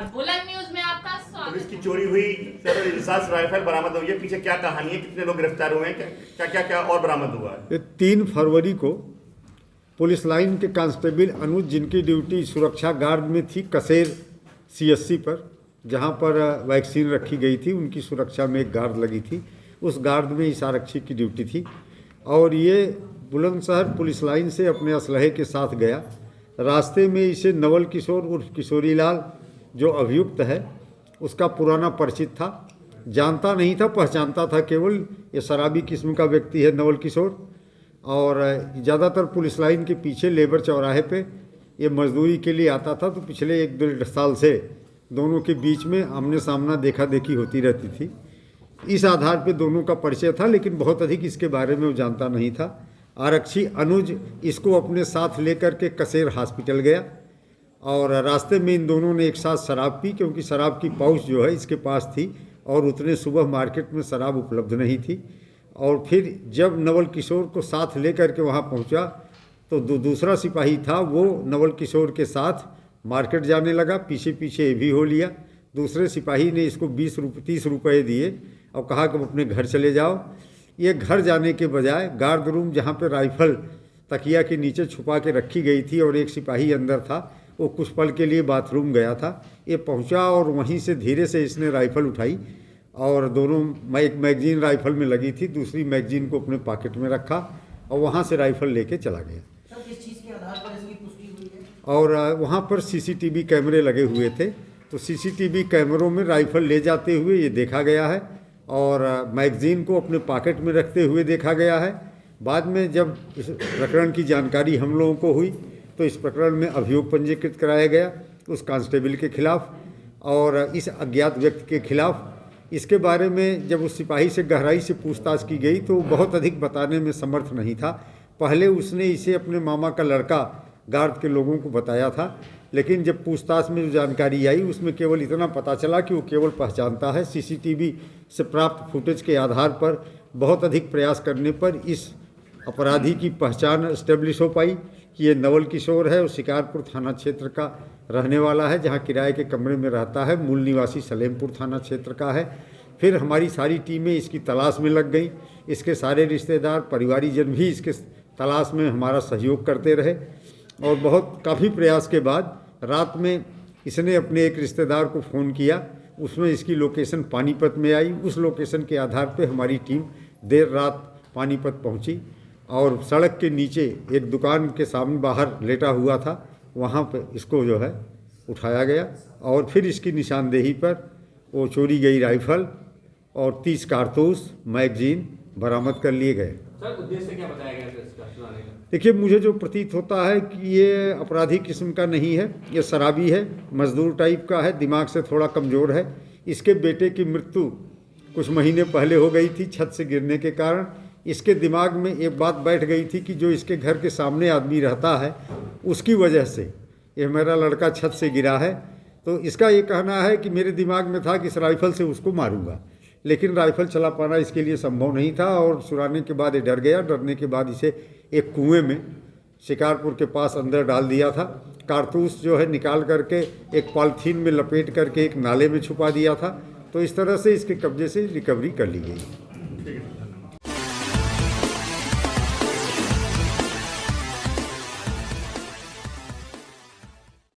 नमस्कार, बुलंद न्यूज में आपका स्वागत। पुलिस की चोरी हुई, इंसास राइफल बरामद हुई है, पीछे क्या कहानी है, कितने लोग गिरफ्तार हुए हैं, क्या क्या क्या और बरामद हुआ है? 3 फरवरी को पुलिस लाइन के कांस्टेबल अनुज, जिनकी ड्यूटी सुरक्षा गार्ड में थी कसेर CSC पर, जहां पर वैक्सीन रखी गई थी, उनकी सुरक्षा में एक गार्ड लगी थी। उस गार्ड में इस आरक्षी की ड्यूटी थी और ये बुलंदशहर पुलिस लाइन से अपने असलहे के साथ गया। रास्ते में इसे नवल किशोर उर्फ किशोरी लाल जो अभियुक्त है उसका पुराना परिचित था, जानता नहीं था, पहचानता था केवल ये शराबी किस्म का व्यक्ति है नवल किशोर। और ज़्यादातर पुलिस लाइन के पीछे लेबर चौराहे पे ये मजदूरी के लिए आता था, तो पिछले 1-1.5 साल से दोनों के बीच में आमने सामना देखा देखी होती रहती थी। इस आधार पे दोनों का परिचय था, लेकिन बहुत अधिक इसके बारे में वो जानता नहीं था। आरक्षी अनुज इसको अपने साथ लेकर के कसेर हॉस्पिटल गया और रास्ते में इन दोनों ने एक साथ शराब पी, क्योंकि शराब की पाउच जो है इसके पास थी और उतने सुबह मार्केट में शराब उपलब्ध नहीं थी। और फिर जब नवल किशोर को साथ लेकर के वहाँ पहुँचा तो दूसरा सिपाही था, वो नवल किशोर के साथ मार्केट जाने लगा, पीछे पीछे ये भी हो लिया। दूसरे सिपाही ने इसको 30 रुपये दिए और कहा कि अपने घर चले जाओ। ये घर जाने के बजाय गार्ड रूम, जहाँ पे राइफ़ल तकिया के नीचे छुपा के रखी गई थी और एक सिपाही अंदर था, वो कुछ पल के लिए बाथरूम गया था। ये पहुंचा और वहीं से धीरे से इसने राइफ़ल उठाई और दोनों, एक मैगजीन राइफ़ल में लगी थी, दूसरी मैगजीन को अपने पॉकेट में रखा और वहाँ से राइफ़ल लेके चला गया। सर, किस चीज़ के आधार पर इसकी पुष्टि हुई है? और वहाँ पर CCTV कैमरे लगे हुए थे, तो CCTV कैमरों में राइफ़ल ले जाते हुए ये देखा गया है और मैगज़ीन को अपने पॉकेट में रखते हुए देखा गया है। बाद में जब इस प्रकरण की जानकारी हम लोगों को हुई तो इस प्रकरण में अभियोग पंजीकृत कराया गया उस कांस्टेबल के खिलाफ और इस अज्ञात व्यक्ति के खिलाफ। इसके बारे में जब उस सिपाही से गहराई से पूछताछ की गई तो बहुत अधिक बताने में समर्थ नहीं था। पहले उसने इसे अपने मामा का लड़का गार्ड के लोगों को बताया था, लेकिन जब पूछताछ में जो जानकारी आई उसमें केवल इतना पता चला कि वो केवल पहचानता है। CCTV से प्राप्त फुटेज के आधार पर बहुत अधिक प्रयास करने पर इस अपराधी की पहचान एस्टेब्लिश हो पाई कि ये नवल किशोर है और शिकारपुर थाना क्षेत्र का रहने वाला है, जहाँ किराए के कमरे में रहता है। मूल निवासी सलेमपुर थाना क्षेत्र का है। फिर हमारी सारी टीमें इसकी तलाश में लग गई। इसके सारे रिश्तेदार, परिवारीजन भी इसके तलाश में हमारा सहयोग करते रहे और काफ़ी प्रयास के बाद रात में इसने अपने एक रिश्तेदार को फ़ोन किया, उसमें इसकी लोकेशन पानीपत में आई। उस लोकेशन के आधार पे हमारी टीम देर रात पानीपत पहुंची और सड़क के नीचे एक दुकान के सामने बाहर लेटा हुआ था, वहां पे इसको जो है उठाया गया और फिर इसकी निशानदेही पर वो चोरी गई राइफ़ल और 30 कारतूस मैगजीन बरामद कर लिए गए। सर, उद्देश्य क्या बताया गया इसका चुराने का? देखिए, मुझे जो प्रतीत होता है कि ये अपराधी किस्म का नहीं है, ये शराबी है, मजदूर टाइप का है, दिमाग से थोड़ा कमज़ोर है। इसके बेटे की मृत्यु कुछ महीने पहले हो गई थी छत से गिरने के कारण। इसके दिमाग में एक बात बैठ गई थी कि जो इसके घर के सामने आदमी रहता है उसकी वजह से ये मेरा लड़का छत से गिरा है। तो इसका ये कहना है कि मेरे दिमाग में था कि इस राइफ़ल से उसको मारूंगा, लेकिन राइफ़ल चला पाना इसके लिए संभव नहीं था और चुराने के बाद ये डर गया। डरने के बाद इसे एक कुएं में शिकारपुर के पास अंदर डाल दिया था। कारतूस जो है निकाल करके एक पॉलीथीन में लपेट करके एक नाले में छुपा दिया था। तो इस तरह से इसके कब्जे से रिकवरी कर ली गई।